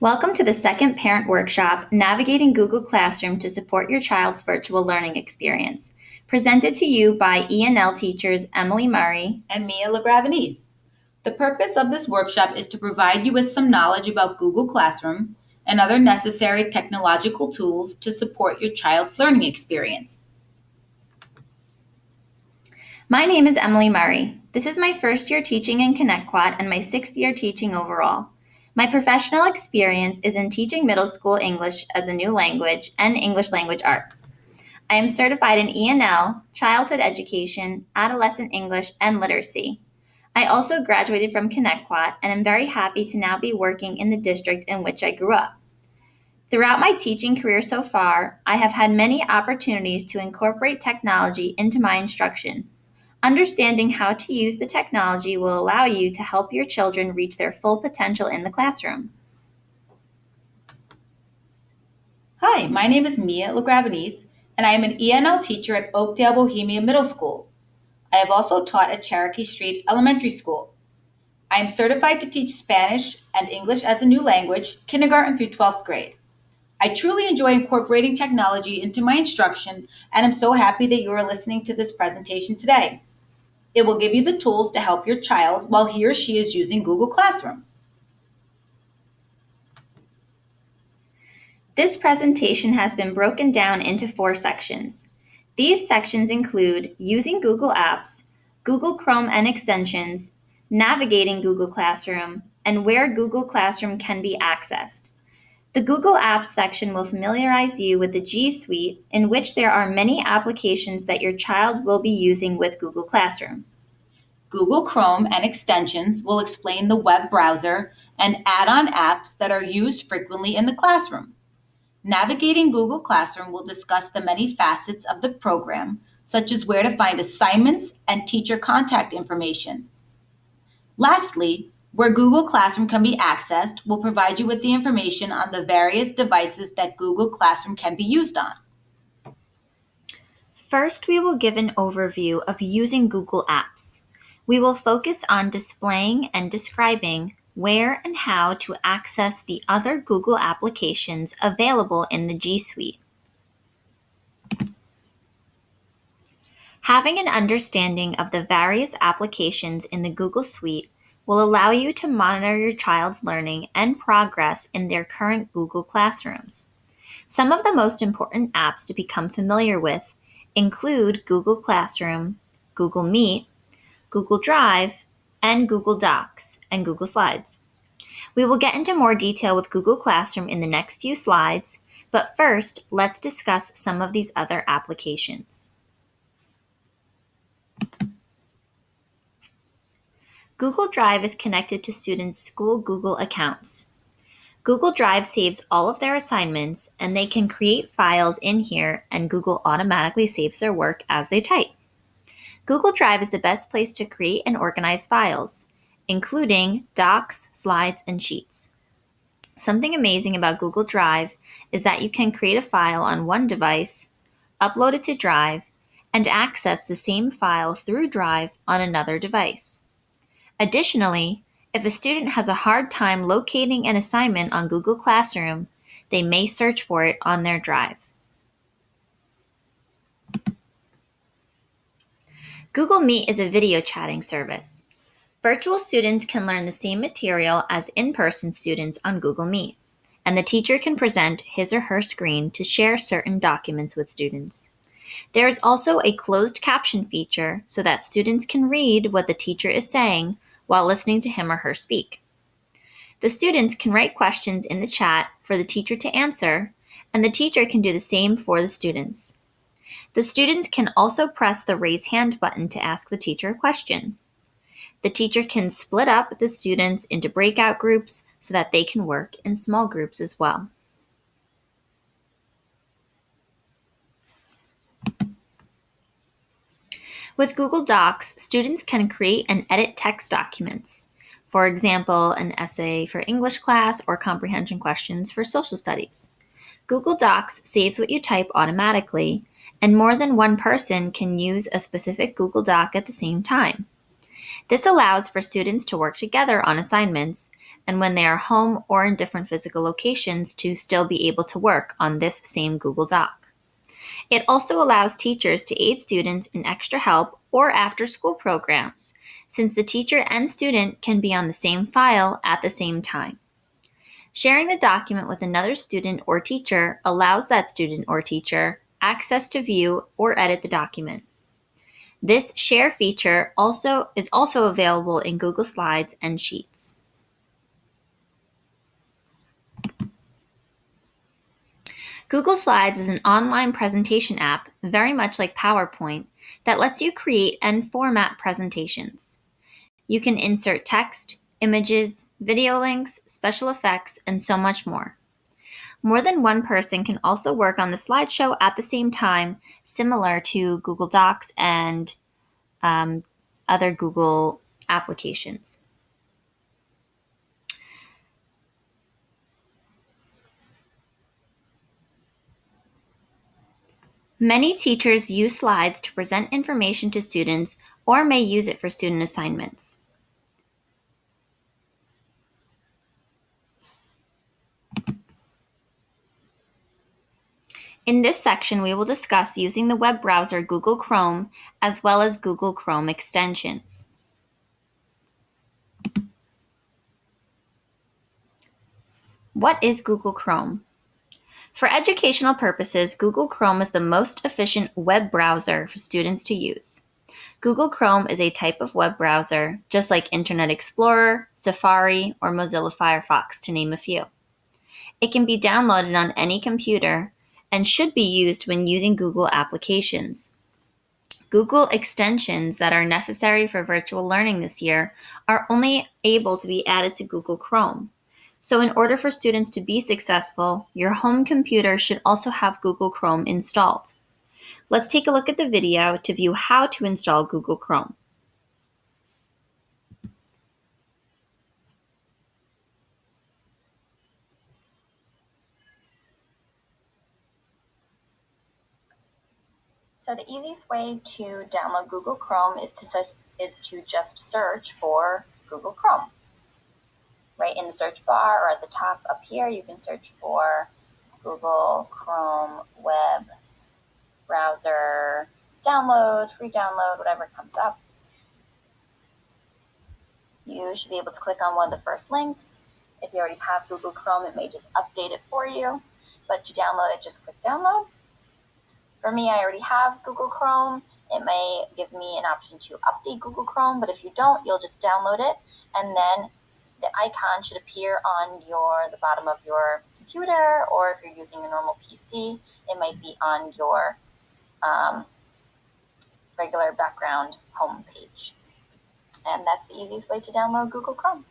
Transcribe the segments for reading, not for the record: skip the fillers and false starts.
Welcome to the second parent workshop, Navigating Google Classroom to Support Your Child's Virtual Learning Experience, presented to you by E&L teachers Emily Murray and Mia LaGravenese. The purpose of this workshop is to provide you with some knowledge about Google Classroom and other necessary technological tools to support your child's learning experience. My name is Emily Murray. This is my first year teaching in Connecticut and my sixth year teaching overall. My professional experience is in teaching middle school English as a new language and English language arts. I am certified in E&L, childhood education, adolescent English, and literacy. I also graduated from Connecticut and am very happy to now be working in the district in which I grew up. Throughout my teaching career so far, I have had many opportunities to incorporate technology into my instruction. Understanding how to use the technology will allow you to help your children reach their full potential in the classroom. Hi, my name is Mia LaGravenese, and I am an ENL teacher at Oakdale Bohemia Middle School. I have also taught at Cherokee Street Elementary School. I am certified to teach Spanish and English as a new language, kindergarten through 12th grade. I truly enjoy incorporating technology into my instruction, and I'm so happy that you are listening to this presentation today. It will give you the tools to help your child while he or she is using Google Classroom. This presentation has been broken down into 4 sections. These sections include using Google Apps, Google Chrome and extensions, navigating Google Classroom, and where Google Classroom can be accessed. The Google Apps section will familiarize you with the G Suite, in which there are many applications that your child will be using with Google Classroom. Google Chrome and extensions will explain the web browser and add-on apps that are used frequently in the classroom. Navigating Google Classroom will discuss the many facets of the program, such as where to find assignments and teacher contact information. Lastly, where Google Classroom can be accessed will provide you with the information on the various devices that Google Classroom can be used on. First, we will give an overview of using Google Apps. We will focus on displaying and describing where and how to access the other Google applications available in the G Suite. Having an understanding of the various applications in the Google Suite will allow you to monitor your child's learning and progress in their current Google Classrooms. Some of the most important apps to become familiar with include Google Classroom, Google Meet, Google Drive, and Google Docs and Google Slides. We will get into more detail with Google Classroom in the next few slides, but first, let's discuss some of these other applications. Google Drive is connected to students' school Google accounts. Google Drive saves all of their assignments, and they can create files in here, and Google automatically saves their work as they type. Google Drive is the best place to create and organize files, including docs, slides, and sheets. Something amazing about Google Drive is that you can create a file on one device, upload it to Drive, and access the same file through Drive on another device. Additionally, if a student has a hard time locating an assignment on Google Classroom, they may search for it on their Drive. Google Meet is a video chatting service. Virtual students can learn the same material as in-person students on Google Meet, and the teacher can present his or her screen to share certain documents with students. There is also a closed caption feature so that students can read what the teacher is saying while listening to him or her speak. The students can write questions in the chat for the teacher to answer, and the teacher can do the same for the students. The students can also press the raise hand button to ask the teacher a question. The teacher can split up the students into breakout groups so that they can work in small groups as well. With Google Docs, students can create and edit text documents. For example, an essay for English class or comprehension questions for social studies. Google Docs saves what you type automatically, and more than one person can use a specific Google Doc at the same time. This allows for students to work together on assignments, and when they are home or in different physical locations to still be able to work on this same Google Doc. It also allows teachers to aid students in extra help or after-school programs, since the teacher and student can be on the same file at the same time. Sharing the document with another student or teacher allows that student or teacher access to view or edit the document. This share feature is also available in Google Slides and Sheets. Google Slides is an online presentation app, very much like PowerPoint, that lets you create and format presentations. You can insert text, images, video links, special effects, and so much more. More than one person can also work on the slideshow at the same time, similar to Google Docs and other Google applications. Many teachers use slides to present information to students or may use it for student assignments. In this section, we will discuss using the web browser Google Chrome as well as Google Chrome extensions. What is Google Chrome? For educational purposes, Google Chrome is the most efficient web browser for students to use. Google Chrome is a type of web browser, just like Internet Explorer, Safari, or Mozilla Firefox, to name a few. It can be downloaded on any computer and should be used when using Google applications. Google extensions that are necessary for virtual learning this year are only able to be added to Google Chrome. So in order for students to be successful, your home computer should also have Google Chrome installed. Let's take a look at the video to view how to install Google Chrome. So the easiest way to download Google Chrome is to just search for Google Chrome. Right in the search bar or at the top up here, you can search for Google Chrome web browser download, free download, whatever comes up. You should be able to click on one of the first links. If you already have Google Chrome, it may just update it for you. But to download it, just click download. For me, I already have Google Chrome. It may give me an option to update Google Chrome, but if you don't, you'll just download it, and then the icon should appear on the bottom of your computer, or if you're using a normal PC, it might be on your regular background home page. And that's the easiest way to download Google Chrome.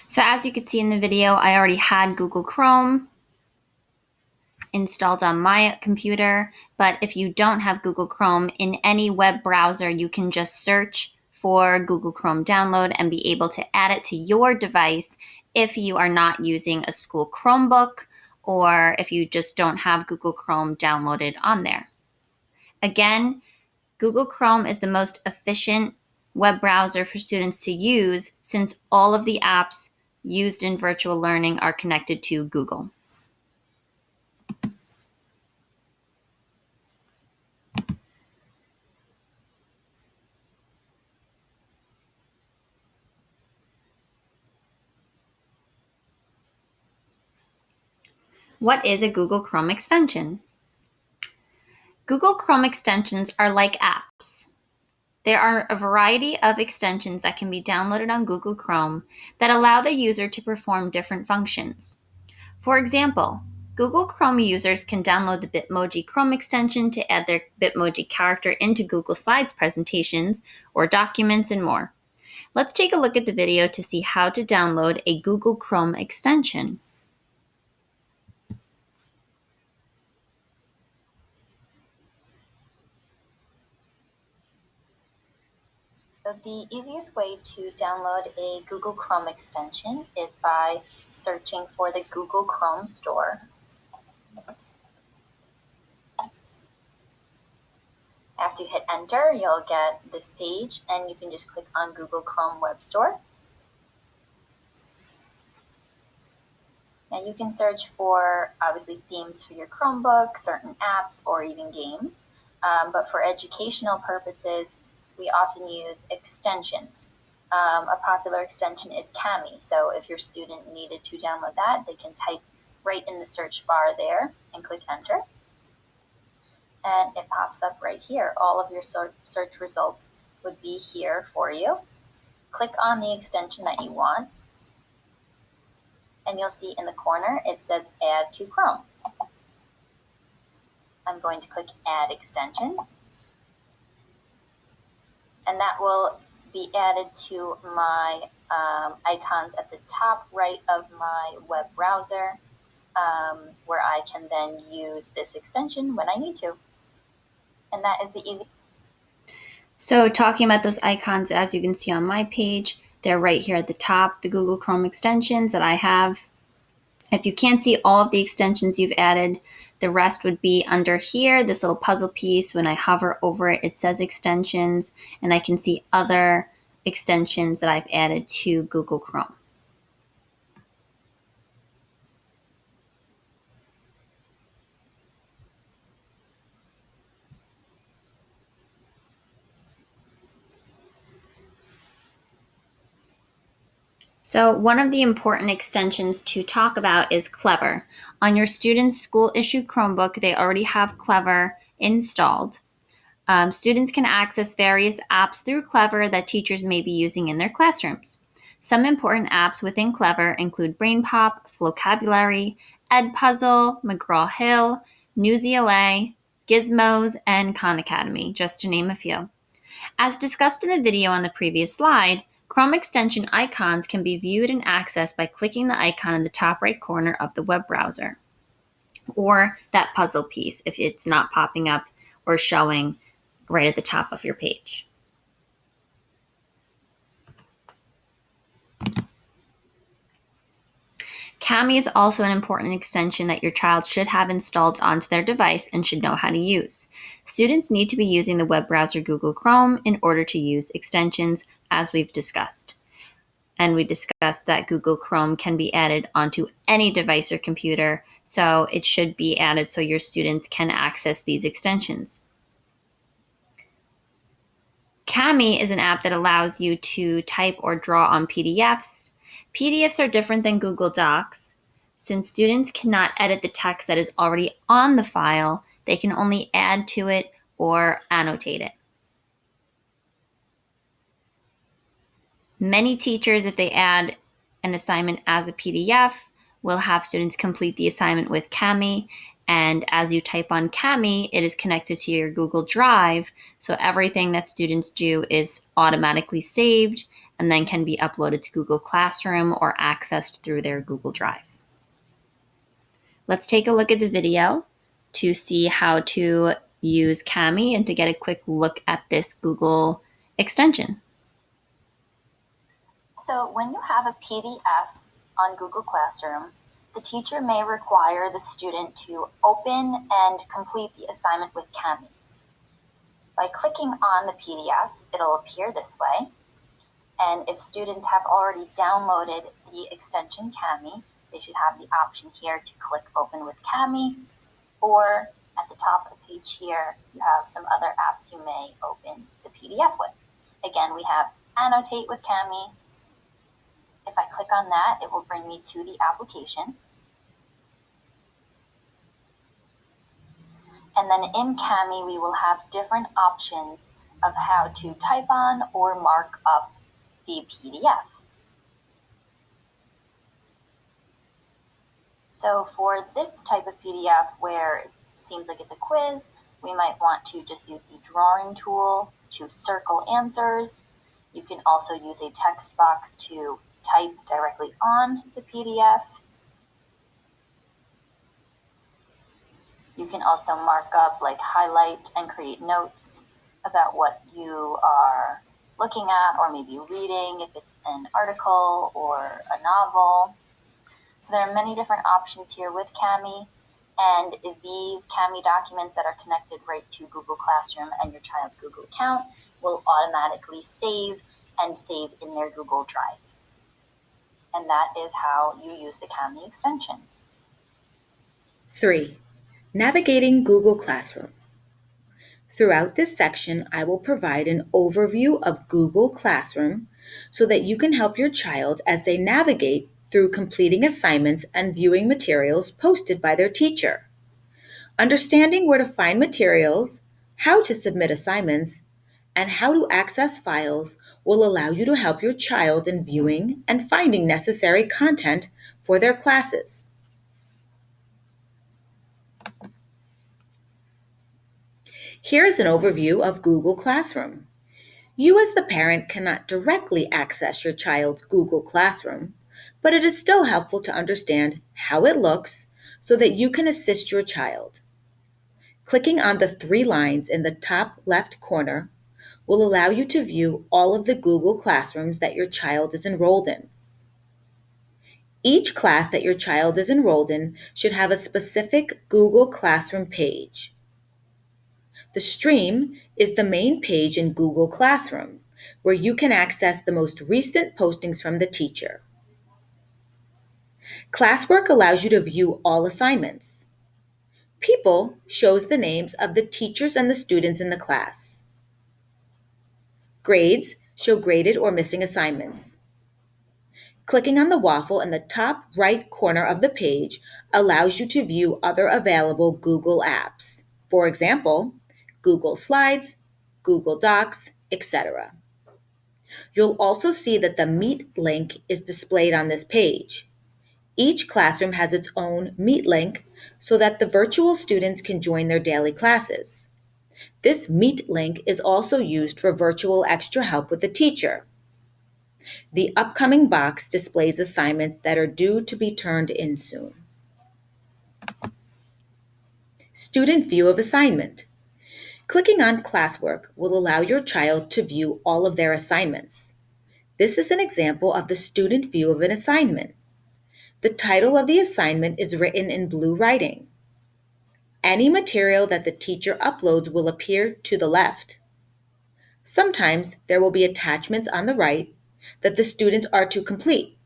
So as you could see in the video, I already had Google Chrome installed on my computer, but if you don't have Google Chrome in any web browser, you can just search for Google Chrome download and be able to add it to your device if you are not using a school Chromebook or if you just don't have Google Chrome downloaded on there. Again, Google Chrome is the most efficient web browser for students to use since all of the apps used in virtual learning are connected to Google. What is a Google Chrome extension? Google Chrome extensions are like apps. There are a variety of extensions that can be downloaded on Google Chrome that allow the user to perform different functions. For example, Google Chrome users can download the Bitmoji Chrome extension to add their Bitmoji character into Google Slides presentations or documents and more. Let's take a look at the video to see how to download a Google Chrome extension. So the easiest way to download a Google Chrome extension is by searching for the Google Chrome store. After you hit enter, you'll get this page and you can just click on Google Chrome Web Store. And you can search for, obviously, themes for your Chromebook, certain apps, or even games. But for educational purposes, we often use extensions. A popular extension is Kami. So if your student needed to download that, they can type right in the search bar there and click enter. And it pops up right here. All of your search results would be here for you. Click on the extension that you want, and you'll see in the corner it says Add to Chrome. I'm going to click Add Extension, and that will be added to my icons at the top right of my web browser, where I can then use this extension when I need to. And that is the easy. So talking about those icons, as you can see on my page, they're right here at the top, the Google Chrome extensions that I have. If you can't see all of the extensions you've added, the rest would be under here, this little puzzle piece. When I hover over it, it says extensions, and I can see other extensions that I've added to Google Chrome. So one of the important extensions to talk about is Clever. On your student's school-issued Chromebook, they already have Clever installed. Students can access various apps through Clever that teachers may be using in their classrooms. Some important apps within Clever include BrainPop, Flocabulary, Edpuzzle, McGraw-Hill, Newsy-LA, Gizmos, and Khan Academy, just to name a few. As discussed in the video on the previous slide, Chrome extension icons can be viewed and accessed by clicking the icon in the top right corner of the web browser, or that puzzle piece if it's not popping up or showing right at the top of your page. Kami is also an important extension that your child should have installed onto their device and should know how to use. Students need to be using the web browser Google Chrome in order to use extensions, as we've discussed. And we discussed that Google Chrome can be added onto any device or computer, so it should be added so your students can access these extensions. Kami is an app that allows you to type or draw on PDFs. PDFs are different than Google Docs. Since students cannot edit the text that is already on the file, they can only add to it or annotate it. Many teachers, if they add an assignment as a PDF, will have students complete the assignment with Kami. And as you type on Kami, it is connected to your Google Drive, so everything that students do is automatically saved and then can be uploaded to Google Classroom or accessed through their Google Drive. Let's take a look at the video to see how to use Kami and to get a quick look at this Google extension. So when you have a PDF on Google Classroom, the teacher may require the student to open and complete the assignment with Kami. By clicking on the PDF, it'll appear this way. And if students have already downloaded the extension Kami, they should have the option here to click Open with Kami, or at the top of the page here, you have some other apps you may open the PDF with. Again, we have Annotate with Kami. If I click on that, it will bring me to the application. And then in Kami, we will have different options of how to type on or mark up the PDF. So for this type of PDF where it seems like it's a quiz, we might want to just use the drawing tool to circle answers. You can also use a text box to type directly on the PDF. You can also mark up, like highlight and create notes about what you are looking at or maybe reading, if it's an article or a novel. So there are many different options here with Kami. And these Kami documents that are connected right to Google Classroom and your child's Google account will automatically save and save in their Google Drive. And that is how you use the Kami extension. 3. Navigating Google Classroom. Throughout this section, I will provide an overview of Google Classroom so that you can help your child as they navigate through completing assignments and viewing materials posted by their teacher. Understanding where to find materials, how to submit assignments, and how to access files will allow you to help your child in viewing and finding necessary content for their classes. Here is an overview of Google Classroom. You as the parent cannot directly access your child's Google Classroom, but it is still helpful to understand how it looks so that you can assist your child. Clicking on the 3 lines in the top left corner will allow you to view all of the Google Classrooms that your child is enrolled in. Each class that your child is enrolled in should have a specific Google Classroom page. The stream is the main page in Google Classroom, where you can access the most recent postings from the teacher. Classwork allows you to view all assignments. People shows the names of the teachers and the students in the class. Grades show graded or missing assignments. Clicking on the waffle in the top right corner of the page allows you to view other available Google apps. For example, Google Slides, Google Docs, etc. You'll also see that the Meet link is displayed on this page. Each classroom has its own Meet link so that the virtual students can join their daily classes. This Meet link is also used for virtual extra help with the teacher. The upcoming box displays assignments that are due to be turned in soon. Student view of assignment. Clicking on Classwork will allow your child to view all of their assignments. This is an example of the student view of an assignment. The title of the assignment is written in blue writing. Any material that the teacher uploads will appear to the left. Sometimes there will be attachments on the right that the students are to complete.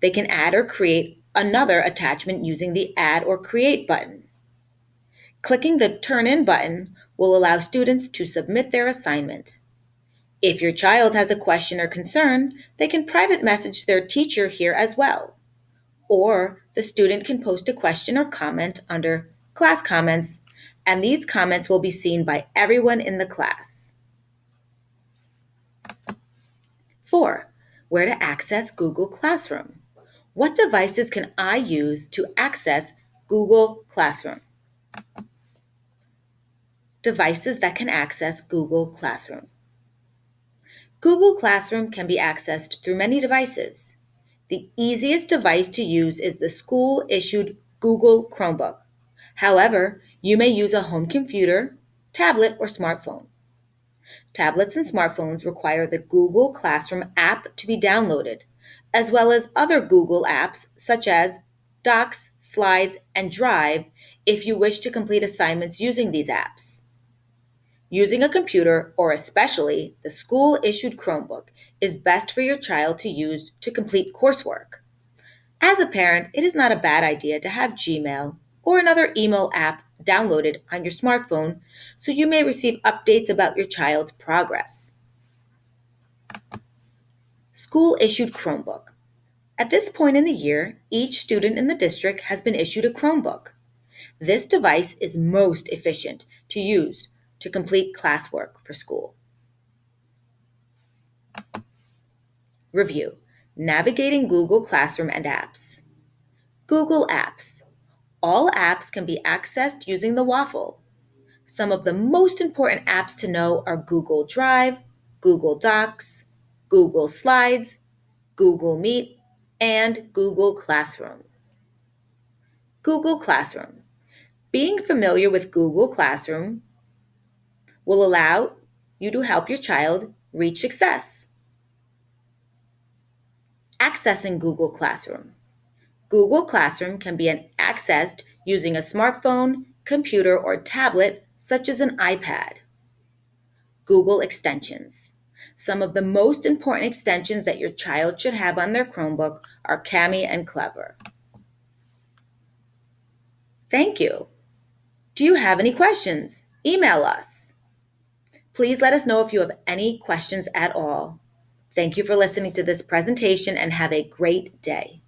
They can add or create another attachment using the Add or Create button. Clicking the Turn In button will allow students to submit their assignment. If your child has a question or concern, they can private message their teacher here as well. Or the student can post a question or comment under Class Comments, and these comments will be seen by everyone in the class. 4. Where to access Google Classroom. What devices can I use to access Google Classroom? Devices that can access Google Classroom. Google Classroom can be accessed through many devices. The easiest device to use is the school-issued Google Chromebook. However, you may use a home computer, tablet, or smartphone. Tablets and smartphones require the Google Classroom app to be downloaded, as well as other Google apps such as Docs, Slides, and Drive if you wish to complete assignments using these apps. Using a computer, or especially the school-issued Chromebook, is best for your child to use to complete coursework. As a parent, it is not a bad idea to have Gmail or another email app downloaded on your smartphone so you may receive updates about your child's progress. School-issued Chromebook. At this point in the year, each student in the district has been issued a Chromebook. This device is most efficient to use to complete classwork for school. Review. Navigating Google Classroom and apps. Google Apps. All apps can be accessed using the waffle. Some of the most important apps to know are Google Drive, Google Docs, Google Slides, Google Meet, and Google Classroom. Google Classroom. Being familiar with Google Classroom will allow you to help your child reach success. Accessing Google Classroom. Google Classroom can be accessed using a smartphone, computer, or tablet, such as an iPad. Google extensions. Some of the most important extensions that your child should have on their Chromebook are Kami and Clever. Thank you. Do you have any questions? Email us. Please let us know if you have any questions at all. Thank you for listening to this presentation and have a great day.